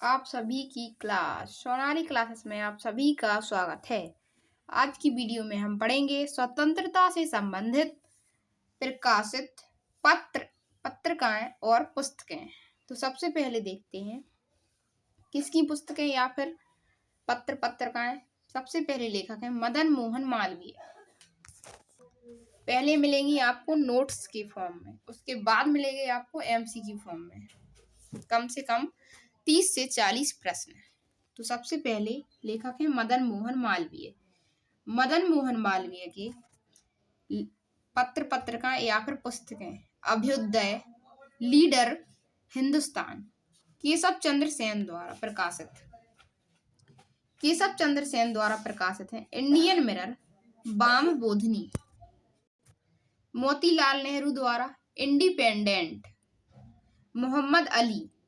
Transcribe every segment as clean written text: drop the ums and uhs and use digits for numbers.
आप सभी की क्लास सोनाली क्लासेस में आप सभी का स्वागत है। आज की वीडियो में हम पढ़ेंगे स्वतंत्रता से संबंधित प्रकाशित पत्रिकाएं और पुस्तकें। तो सबसे पहले देखते हैं किसकी पुस्तकें या फिर पत्रिकाएं। सबसे पहले लेखक हैं मदन मोहन मालवीय। पहले मिलेंगी आपको नोट्स के फॉर्म में, उसके बाद मिलेंगे आपको एमसीक्यू फॉर्म में। कम से कम 30 से 40 प्रश्न। तो सबसे पहले लेखक है मदन मोहन मालवीय। मदन मोहन मालवीय के पत्रिकाएं या फिर पुस्तकें: अभ्युदय, लीडर, हिंदुस्तान। केशव चंद्र सेन द्वारा प्रकाशित है इंडियन मिरर, बाम बोधनी। मोतीलाल नेहरू द्वारा इंडिपेंडेंट।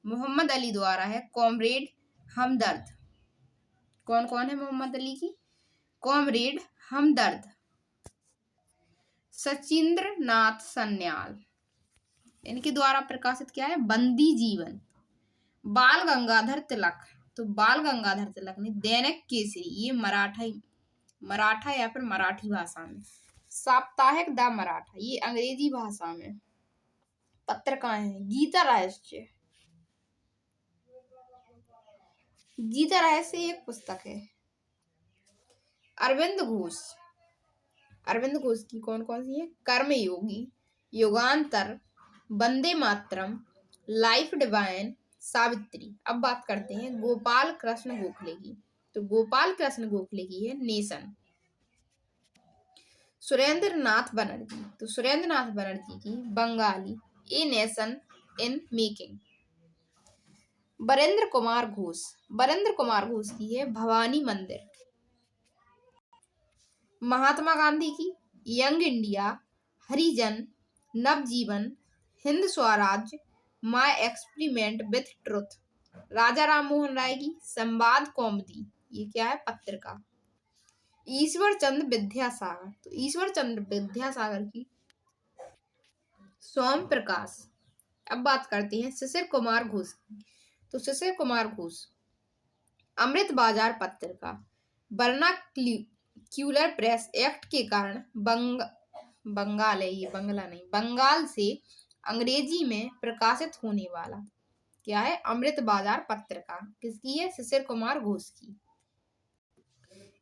मोहम्मद अली द्वारा है कॉमरेड हमदर्द। कौन कौन है मोहम्मद अली की? कॉमरेड हमदर्द। सचिंद्र नाथ सन्याल, इनके द्वारा प्रकाशित क्या है? बंदी जीवन। बाल गंगाधर तिलक, तो बाल गंगाधर तिलक ने दैनिक केसरी, ये मराठा या फिर मराठी भाषा में। साप्ताहिक द मराठा, ये अंग्रेजी भाषा में पत्रिकाएं हैं। गीता रहस्य एक पुस्तक है। अरविंद घोष की कौन कौन सी है? कर्मयोगी, युगांतर, वंदे मातरम, लाइफ डिवाइन, सावित्री। अब बात करते हैं गोपाल कृष्ण गोखले की। तो गोपाल कृष्ण गोखले की है नेशन। सुरेंद्र नाथ बनर्जी, तो सुरेंद्र नाथ बनर्जी की Bengali, a nation in making. Barendra Kumar Ghosh की है भवानी मंदिर। महात्मा गांधी की young India, Harijan, Navjivan, Hind Swaraj, my experiment with truth. Raja Ram Mohan Roy की संवाद कौमुदी, ये क्या है? पत्रिका। ईश्वर चंद्र विद्यासागर, तो ईश्वर चंद्र विद्यासागर की सोम प्रकाश। अब बात करते हैं शिशिर कुमार घोष की। तो शिशिर कुमार घोष अमृत बाजार पत्रिका। वर्नाक्यूलर प्रेस एक्ट के कारण बंगाल से अंग्रेजी में प्रकाशित होने वाला क्या है? अमृत बाजार पत्रिका। किसकी है? शिशिर कुमार घोष की।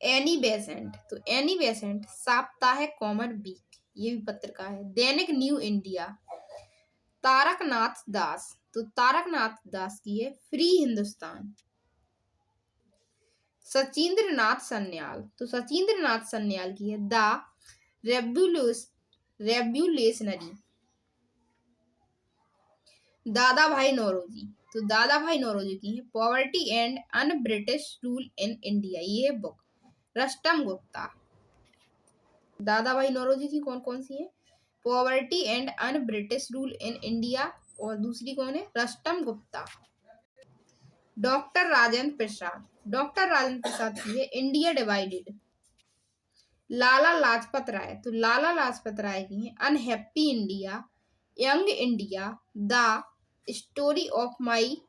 एनी बेसेंट, तो एनी बेसेंट साप्ताहिक कॉमन वीक, ये भी पत्रिका है। दैनिक न्यू इंडिया। तारकनाथ दास, तो तारकनाथ दास की है फ्री हिंदुस्तान। सचिंद्र नाथ सन्याल, तो सचिंद्र नाथ सन्याल की है द रेवोल्यूशनरी। दादा भाई नौरोजी, तो दादा भाई नौरोजी की है poverty and un British rule in India, ये बुक। रस्टम गुप्ता, दादा भाई नौरोजी की कौन कौन सी है? Poverty and un British rule in India, और दूसरी कौन है? रस्टम गुप्ता। डॉक्टर राजेंद्र प्रसाद की है इंडिया डिवाइडेड। लाला लाजपत राय, तो लाला लाजपत राय की है unhappy India, young India, the story of my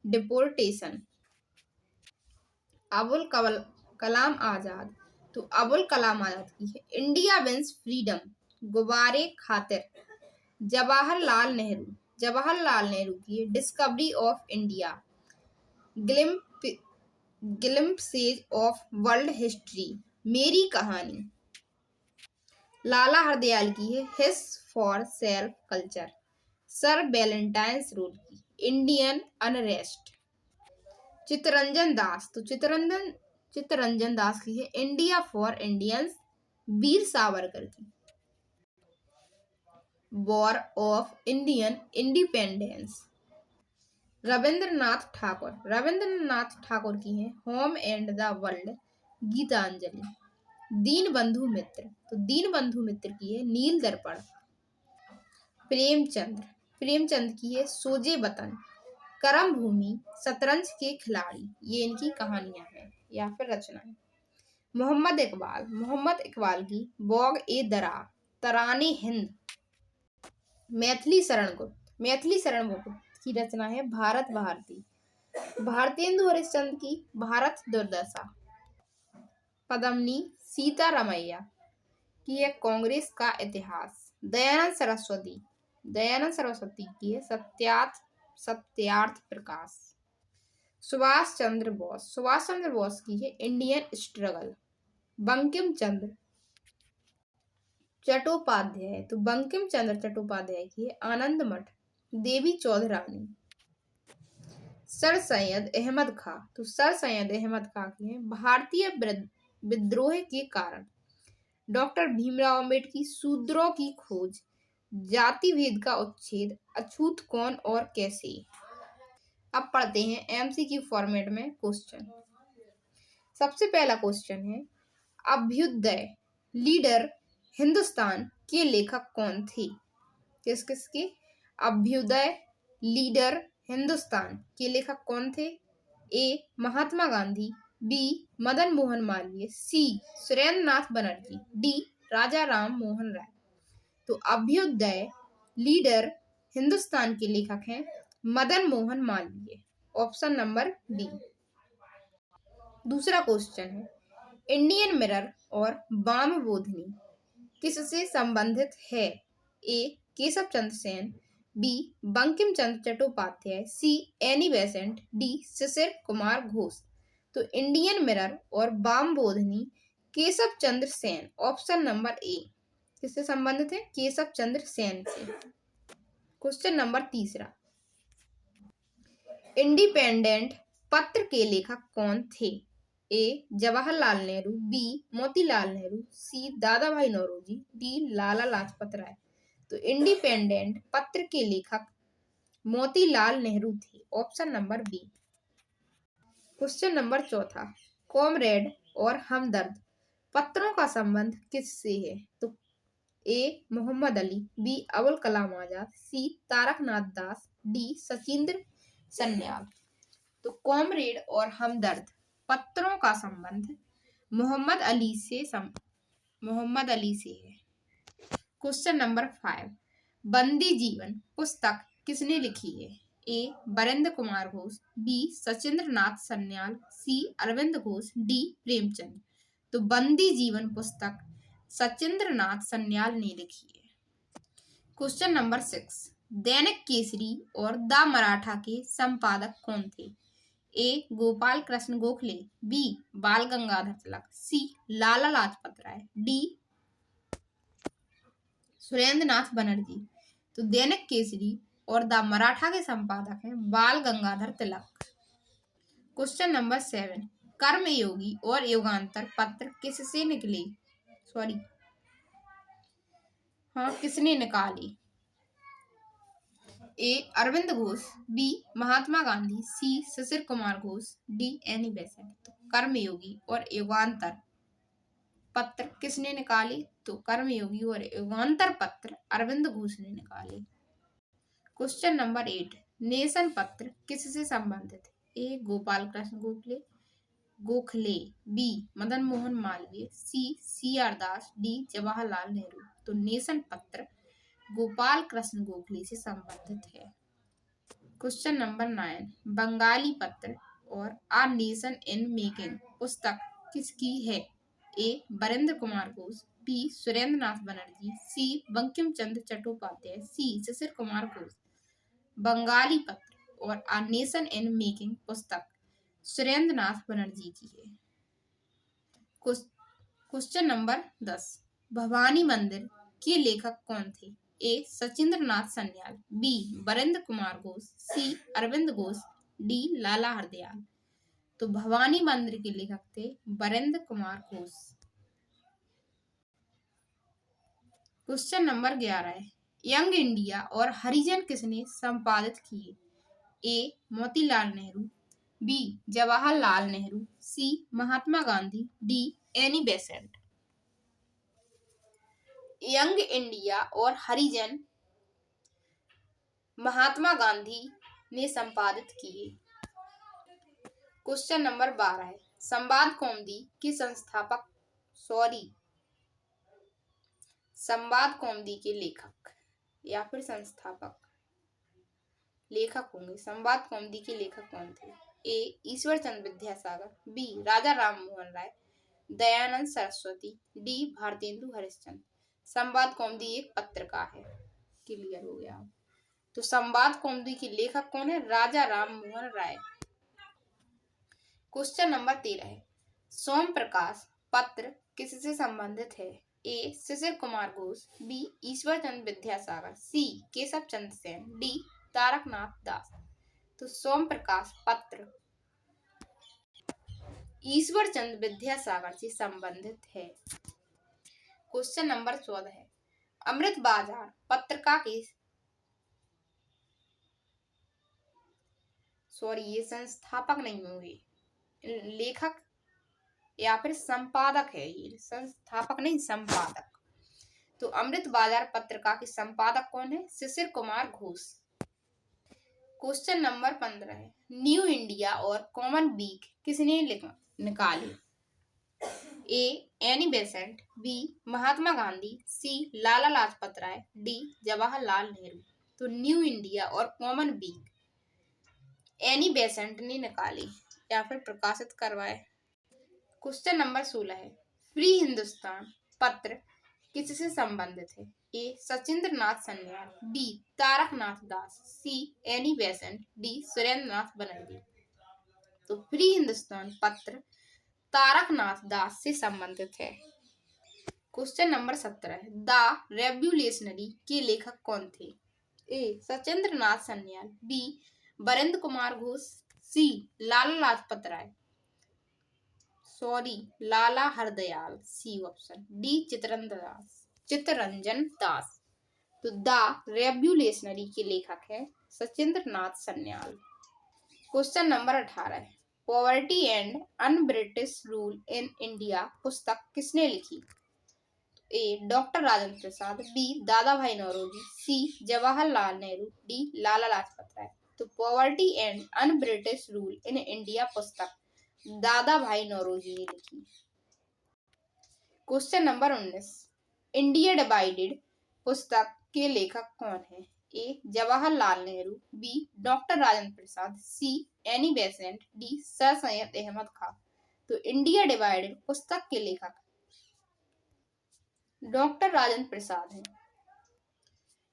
deportation. Abul Kalam Azad, तो अबुल कलाम आजाद की है इंडिया विंस फ्रीडम, गुब्बारे खातिर। जवाहरलाल नेहरू की है discovery of India, glimpses of world history, मेरी कहानी। लाला हरदयाल की है हिस for self culture. Sir Valentine's road की इंडियन अनरेस्ट। चित्तरंजन दास, तो चित्तरंजन दास की है India for Indians, Veer Savarkar की war of Indian independence. Rabindranath Thakur की है home and the world, Gitanjali. Deenbandhu Mitra, तो दीनबंधु मित्र की है नील दर्पण। प्रेमचंद की है सोजे वतन, करम भूमि, शतरंज के खिलाड़ी, ये इनकी कहानियां हैं या फिर रचनाएं। मोहम्मद इकबाल की बॉग ए दरा, तराने हिंद। मैथिली शरण गुप्त की रचना है भारत भारती। भारतेंदु हरिश्चंद्र की भारत दुर्दशा। पद्मिनी सीतारामैया की है कांग्रेस का इतिहास। दयानंद सरस्वती की है सत्यार्थ प्रकाश। सुभाष चंद्र बोस की है इंडियन स्ट्रगल। बंकिम चंद्र चट्टोपाध्याय, तो बंकिम चंद्र चट्टोपाध्याय की है आनंद मठ। देवी चौधरानी। सर सैयद अहमद खां, तो सर सैयद अहमद खां की है भारतीय विद्रोह के कारण। डॉक्टर भीमराव अम्बेडकर शूद्रों की खोज। जाति भेद का उच्छेद अछूत कौन और कैसे। अब पढ़ते हैं एमसीक्यू फॉर्मेट में क्वेश्चन। सबसे पहला क्वेश्चन है, अभ्युदय लीडर हिंदुस्तान के लेखक कौन थे? किस किसके? अभ्युदय लीडर हिंदुस्तान के लेखक कौन थे? A Mahatma Gandhi, B Madan Mohan Malviya, C Surendra Nath Banerjee, D Raja Ram Mohan Roy. तो अभ्युदय लीडर हिंदुस्तान के लेखक हैं Madan Mohan Malviya. Option number B. दूसरा क्वेश्चन है, इंडियन मिरर और वाम बोधनी किससे संबंधित है? A Keshav Chandra Sen, B Bankim Chandra Chattopadhyay, C Annie Besant, D Shishir Kumar Ghosh. तो इंडियन मिरर और Vam Bodhini Keshav Chandra Sen, option number A. किससे संबंधित है? केशव चंद्र सेन से। क्वेश्चन नंबर तीसरा, इंडिपेंडेंट पत्र के लेखक कौन थे? A Jawaharlal Nehru, B Motilal Nehru, C Dada Bhai Naoroji, D Lala Lajpat Rai. तो इंडिपेंडेंट पत्र के लेखक मोतीलाल नेहरू थे। Option number B. Question number चौथा, कॉमरेड और हमदर्द पत्रों का संबंध किससे है? तो A Mohammad Ali, B Abul Kalam Azad, C Taraknath Das, D Sachindra Sanyal. तो कॉमरेड और हमदर्द पत्रों का संबंध मोहम्मद अली से है। क्वेश्चन नंबर 5, बंदी जीवन पुस्तक किसने लिखी है? ए बरेंद्र कुमार घोष, बी सचिंद्र नाथ सन्याल, सी अरविंद घोष, डी प्रेमचंद। तो बंदी जीवन पुस्तक सचिंद्र नाथ सन्याल ने लिखी है। क्वेश्चन नंबर 6, दैनिक केसरी और द मराठा के संपादक कौन थे? ए गोपाल कृष्ण गोखले, बी बाल गंगाधर तिलक, सी लाला लाजपत राय, डी सुरेंद्र नाथ बनर्जी। तो दैनिक केसरी और द मराठा के संपादक हैं बाल गंगाधर तिलक। क्वेश्चन नंबर 7, कर्मयोगी और युगांतर पत्र किससे निकले? किसने निकाले? A Aurobindo Ghosh, B Mahatma Gandhi, C Shishir Kumar Ghosh, D Annie Besant. तो कर्मयोगी और युगांतर पत्र किसने निकाले? तो कर्मयोगी और युगांतर पत्र अरविंद घोष ने निकाले। क्वेश्चन नंबर 8, नेशन पत्र किससे संबंधित है? A Gopal Krishna Gokhale, B Madan Mohan Malviya, C R Das, D Jawaharlal Nehru. तो नेशन पत्र गोपाल कृष्ण गोखले से संबंधित है। क्वेश्चन नंबर 9, बंगाली पत्र और आ नेशन इन मेकिंग पुस्तक किसकी है? ए बरेंद्र कुमार घोष, बी सुरेंद्र नाथ बनर्जी, सी बंकिम चंद्र चट्टोपाध्याय, सी शिशिर कुमार घोष। बंगाली पत्र और आ नेशन इन मेकिंग पुस्तक सुरेंद्र नाथ बनर्जी की है। क्वेश्चन नंबर 10, भवानी मंदिर के लेखक कौन थे? A Sachindra Nath Sanyal, B Barendra Kumar Ghosh, C Aurobindo Ghosh, D Lala Hardayal. तो भवानी मंदिर के लेखक थे बरेंद्र कुमार घोष। क्वेश्चन नंबर 11 है, यंग इंडिया और हरिजन किसने संपादित किए? A Motilal Nehru, B Jawaharlal Nehru, C Mahatma Gandhi, D Annie Besant. Young India और हरिजन महात्मा गांधी ने संपादित किए। क्वेश्चन नंबर 12 है, संवाद कौमुदी के संवाद कौमुदी के लेखक या फिर संस्थापक लेखक होंगे। संवाद कौमुदी के लेखक कौन थे? ए ईश्वर चंद्र विद्यासागर, बी राजा राम मोहन राय, दयानंद सरस्वती, डी भारतेंदु हरिश्चंद्र। संवाद कौमुदी एक पत्रिका है। क्लियर हो गया। तो संवाद कौमुदी के लेखक कौन है? राजा राम मोहन राय। क्वेश्चन नंबर 13 है, सोम प्रकाश पत्र किससे संबंधित है? ए शिशिर कुमार घोष, बी ईश्वर चंद्र विद्यासागर, सी केशव चंद्र सेन, डी तारकनाथ दास। तो सोम प्रकाश पत्र ईश्वर चंद्र विद्यासागर से संबंधित है। क्वेश्चन नंबर 14 है, अमृत बाजार पत्रिका के ये संस्थापक नहीं होंगे, लेखक या फिर संपादक है। ये संस्थापक नहीं, संपादक। तो अमृत बाजार पत्रिका के संपादक कौन है? शिशिर कुमार घोष। क्वेश्चन नंबर 15 है, न्यू इंडिया और कॉमन वीक किसने निकाली? ए Annie Besant, B Mahatma Gandhi, सी लाला लाजपत राय, डी जवाहरलाल नेहरू। तो न्यू इंडिया और कॉमन वीक एनी बेसेंट ने निकाली या फिर प्रकाशित करवाए। क्वेश्चन नंबर 16 है, फ्री हिंदुस्तान पत्र किससे संबंधित है? A Sachindra Nath Sanyal, B Taraknath Das, C Annie Besant, D Surendra Nath Banerjee. तो फ्री हिंदुस्तान पत्र तारकनाथ दास से संबंधित है। क्वेश्चन नंबर 17 है, द रेवोल्यूशनरी के लेखक कौन थे? A Sachindra Nath Sanyal, B Barendra Kumar Ghosh, C Lala Lajpat Rai, Lala Hardayal, C option, D Chittaranjan Das. तो द रेवोल्यूशनरी के लेखक है सचिंद्र नाथ सन्याल। क्वेश्चन नंबर 18 है, poverty and un British rule in India पुस्तक किसने लिखी? A doctor Rajendra Prasad, B Dada Bhai Naoroji, C Jawaharlal Nehru, D Lala Lajpat Rai. तो poverty and un British rule in India पुस्तक दादा भाई नौरोजी ने लिखी। क्वेश्चन नंबर 19, इंडिया डिवाइडेड पुस्तक के लेखक कौन है? A Jawaharlal Nehru, B doctor Rajendra Prasad, C Annie Besant, D sir Syed Ahmad Khan. तो इंडिया डिवाइडेड पुस्तक के लेखक डॉक्टर राजेंद्र प्रसाद हैं।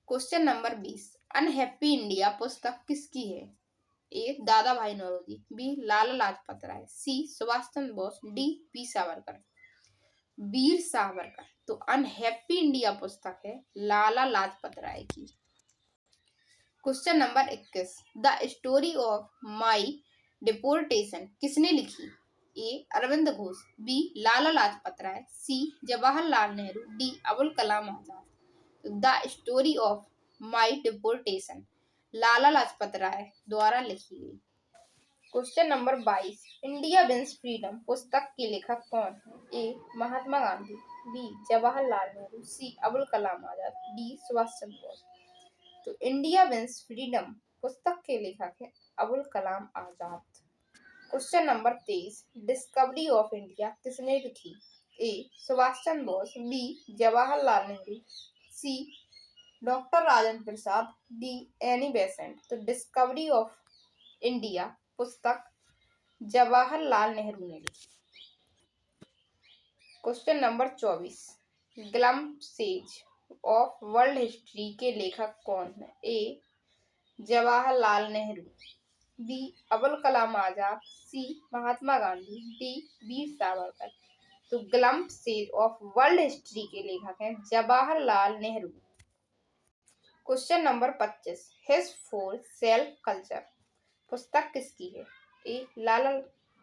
क्वेश्चन नंबर 20, अनहैप्पी इंडिया पुस्तक किसकी है? A Dada Bhai Naoroji, B Lala Lajpat Rai, C Subhash Chandra Bose, D Veer Savarkar. तो अनहैप्पी इंडिया पुस्तक है लाला लाजपत राय की। Question number 21, the story of my deportation किसने लिखी? A Aurobindo Ghosh, B Lala Lajpat Rai, C Jawaharlal Nehru, D Abul Kalam Azad. The story of my deportation Lala Lajpat Rai द्वारा लिखी गई। Question number 22, India wins freedom पुस्तक के लेखक कौन है? A Mahatma Gandhi, B Jawaharlal Nehru, C Abul Kalam Azad, D Subhash Chandra Bose. तो इंडिया विंस फ्रीडम पुस्तक के लेखक है Abul Kalam Azad. Question number 23, discovery of India किसने लिखी? A Subhash Chandra Bose, B Jawaharlal Nehru, C doctor Rajendra Prasad, D Annie Besant. तो डिस्कवरी ऑफ इंडिया पुस्तक जवाहरलाल नेहरू ने लिखी। Question number 24, glimpses of world history के लेखक कौन है? A Jawaharlal Nehru, B Abul Kalam Azad, C Mahatma Gandhi, D Veer Savarkar. तो ग्लम्पसेज ऑफ वर्ल्ड हिस्ट्री के लेखक हैं Jawaharlal Nehru. Question number 25, his for self culture पुस्तक किसकी है? A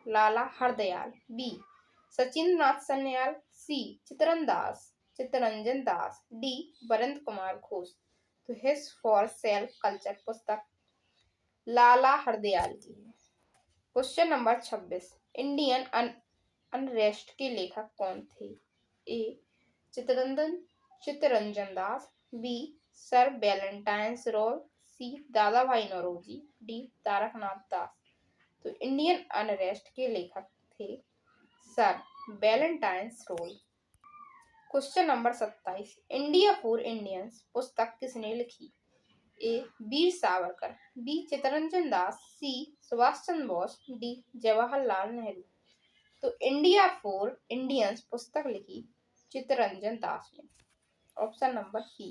Lala Hardayal, B Sachindra Nath Sanyal, C Chittaranjan Das, D Barendra Kumar Ghosh. तो हिज फॉर सेल्फ कल्चर पुस्तक लाला हरदयाल की है। क्वेश्चन नंबर 26, इंडियन अनरेस्ट के लेखक कौन थे? ए Chittaranjan Das, B sir Valentine रोज, सी दादा भाई नौरोजी, डी तारकनाथ दास। तो इंडियन अनरेस्ट के लेखक थे Sir Valentine Rose. Question number 27, India for Indians पुस्तक किसने लिखी? A Veer Savarkar, B Chittaranjan Das, C Subhash Chandra Bose, D Jawaharlal Nehru. तो इंडिया फॉर इंडियंस पुस्तक लिखी चित्तरंजन दास ने। Option number C.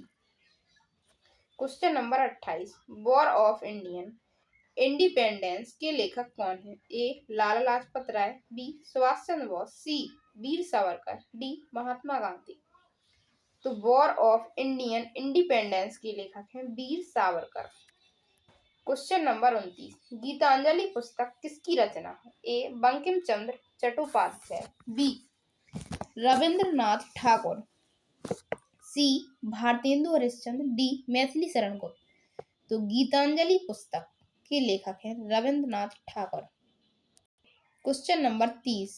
Question number 28, war of Indian independence के लेखक कौन है? A Lala Lajpat Rai, B Subhash Chandra Bose, C Veer Savarkar, D Mahatma Gandhi. तो वॉर ऑफ इंडियन इंडिपेंडेंस के लेखक हैं वीर सावरकर। क्वेश्चन नंबर 29, गीतांजलि पुस्तक किसकी रचना है? ए बंकिम चंद्र चट्टोपाध्याय, बी रविंद्रनाथ ठाकुर, सी भारतेंदु हरिश्चंद्र, डी मैथिली शरण गुप्त। तो गीतांजलि पुस्तक के लेखक हैं रविंद्रनाथ ठाकुर। क्वेश्चन नंबर 30,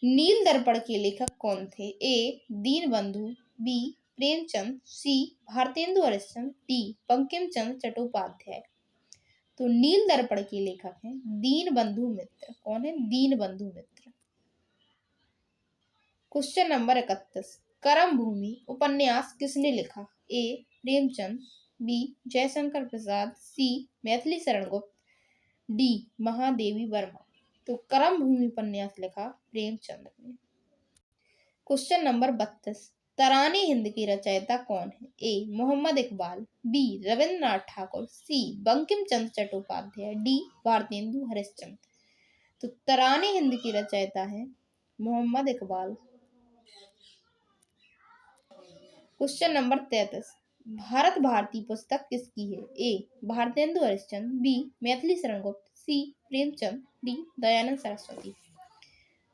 नील दर्पण के लेखक कौन थे? ए दीनबंधु, बी प्रेमचंद, सी भारतेंदु हरिश्चंद्र, डी बंकिम चंद्र चट्टोपाध्याय। तो नील दर्पण के लेखक हैं दीनबंधु मित्र। कौन है? दीनबंधु मित्र। क्वेश्चन नंबर 31, करम भूमि उपन्यास किसने लिखा? ए प्रेमचंद, बी जयशंकर प्रसाद, सी मैथिली शरण गुप्त, डी महादेवी वर्मा। तो करम भूमि उपन्यास लिखा प्रेमचंद ने। क्वेश्चन नंबर 32, तराने हिंद की रचयिता कौन है? ए मोहम्मद इकबाल, बी रविंद्रनाथ ठाकुर, सी बंकिम चंद्र चट्टोपाध्याय, डी भारतेंदु हरिश्चंद्र। तो तराने हिंद की रचयिता है मोहम्मद इकबाल। क्वेश्चन नंबर 33, भारत भारती पुस्तक किसकी है? ए भारतेंदु हरिश्चंद्र, बी मैथिली शरण गुप्त, सी प्रेमचंद, डी दयानंद सरस्वती।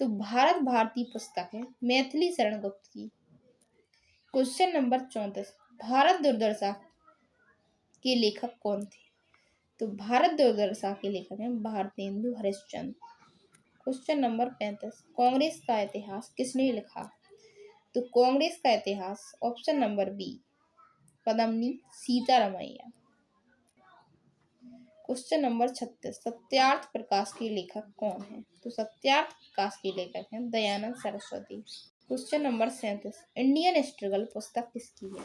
तो भारत भारती पुस्तक है मैथिली शरण गुप्त की। क्वेश्चन नंबर 34, भारत दुर्दशा के लेखक कौन थे? तो भारत दुर्दशा के लेखक हैं भारतेंदु हरिश्चंद्र। क्वेश्चन नंबर 35, कांग्रेस का इतिहास किसने लिखा? तो कांग्रेस का इतिहास option number B Padmini Sitaramayya. Question number 36, Satyarth Prakash के लेखक कौन है? तो सत्यार्थ प्रकाश के लेखक हैं Dayanand Saraswati. Question number 37, Indian struggle पुस्तक किसकी है?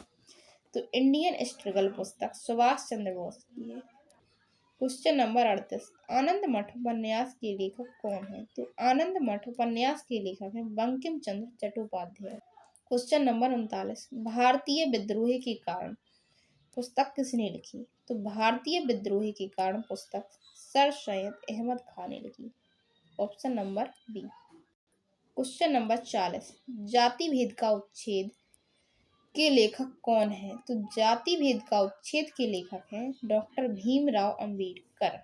तो इंडियन स्ट्रगल पुस्तक सुभाष चंद्र बोस की है। क्वेश्चन नंबर 38, आनंद मठ उपन्यास के लेखक कौन है? तो आनंद मठ उपन्यास के लेखक हैं बंकिम चंद्र चट्टोपाध्याय। क्वेश्चन नंबर 39, भारतीय विद्रोह के कारण पुस्तक किसने लिखी? तो भारतीय विद्रोह के कारण पुस्तक सर सैयद अहमद खान ने लिखी। Option number B. Question number 40, जाति भेद का उच्छेद के लेखक कौन है? तो जाति भेद का उच्छेद के लेखक हैं डॉक्टर भीमराव अंबेडकर।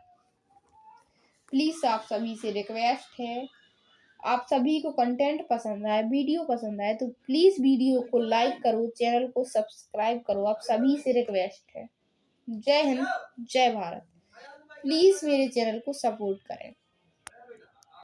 प्लीज आप सभी से रिक्वेस्ट है, आप सभी को कंटेंट पसंद आए, वीडियो पसंद आए तो प्लीज वीडियो को लाइक करो, चैनल को सब्सक्राइब करो, आप सभी से रिक्वेस्ट है। जय हिंद, जय भारत। प्लीज मेरे चैनल को सपोर्ट करें।